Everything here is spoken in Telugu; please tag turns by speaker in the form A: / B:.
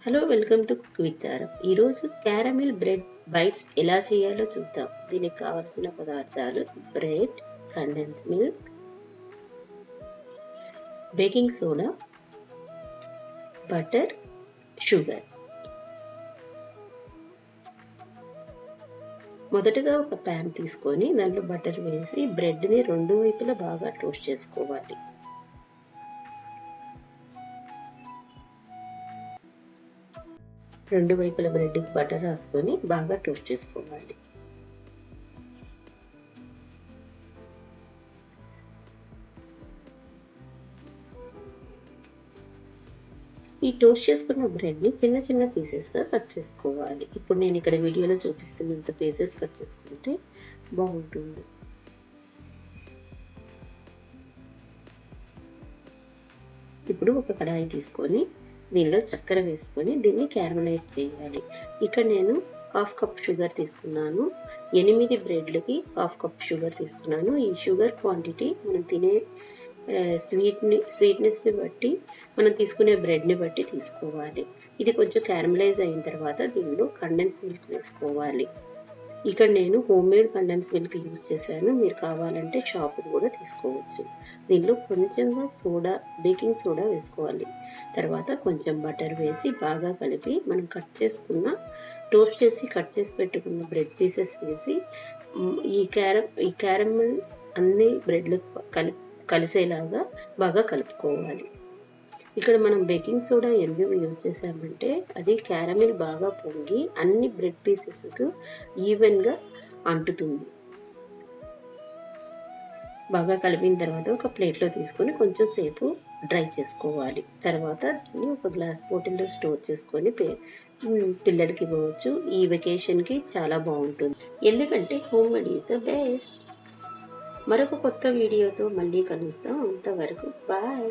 A: Hello, welcome to cook with Tarak. ఈరోజు క్యారమిల్ బ్రెడ్ బైట్స్ ఎలా చేయాలో చూద్దాం. దీనికి కావలసిన పదార్థాలు: bread, condense milk, baking soda, butter, sugar. మొదటగా ఒక ప్యాన్ తీసుకొని దాంట్లో బటర్ వేసి బ్రెడ్ని రెండు వైపులా బాగా టోస్ట్ చేసుకోవాలి. రెండు వైపుల బ్రెడ్కి బటర్ రాసుకొని బాగా టోస్ట్ చేసుకోవాలి. ఈ టోస్ట్ చేసుకున్న బ్రెడ్ని చిన్న చిన్న పీసెస్గా కట్ చేసుకోవాలి. ఇప్పుడు నేను ఇక్కడ వీడియోలో చూపిస్తున్నంత పీసెస్ కట్ చేసుకుంటే బాగుంటుంది. ఇప్పుడు ఒక కడాయి తీసుకొని దీనిలో చక్కెర వేసుకొని దీన్ని క్యారమలైజ్ చేయాలి. ఇక్కడ నేను హాఫ్ కప్ షుగర్ తీసుకున్నాను. 8 బ్రెడ్లకి హాఫ్ కప్ షుగర్ తీసుకున్నాను. ఈ షుగర్ క్వాంటిటీ మనం తినే స్వీట్నెస్ని బట్టి, మనం తీసుకునే బ్రెడ్ని బట్టి తీసుకోవాలి. ఇది కొంచెం క్యారమలైజ్ అయిన తర్వాత దీనిలో కండెన్స్ మిల్క్ వేసుకోవాలి. ఇక్కడ నేను home made condense milk use చేశాను. మీరు కావాలంటే షాప్ కూడా తీసుకోవచ్చు. దీనిలో కొంచెంగా బేకింగ్ సోడా వేసుకోవాలి. తర్వాత కొంచెం బటర్ వేసి బాగా కలిపి మనం టోస్ట్ చేసి కట్ చేసి పెట్టుకున్న బ్రెడ్ పీసెస్ వేసి ఈ క్యారమిల్ అన్ని బ్రెడ్లు కలిసేలాగా బాగా కలుపుకోవాలి. ఇక్కడ మనం బేకింగ్ సోడా ఎందుకు యూజ్ చేసామంటే అది క్యారమిల్ బాగా పొంగి అన్ని బ్రెడ్ పీసెస్కు ఈవెన్గా అంటుతుంది. బాగా కలిపిన తర్వాత ఒక ప్లేట్లో తీసుకొని కొంచెం సేపు డ్రై చేసుకోవాలి. తర్వాత దీన్ని ఒక గ్లాస్ బాటిల్లో స్టోర్ చేసుకొని పిల్లలకి ఇవ్వచ్చు. ఈ వెకేషన్కి చాలా బాగుంటుంది, ఎందుకంటే home made is the best. మరొక కొత్త వీడియోతో మళ్ళీ కలుస్తాం. అంతవరకు బాయ్.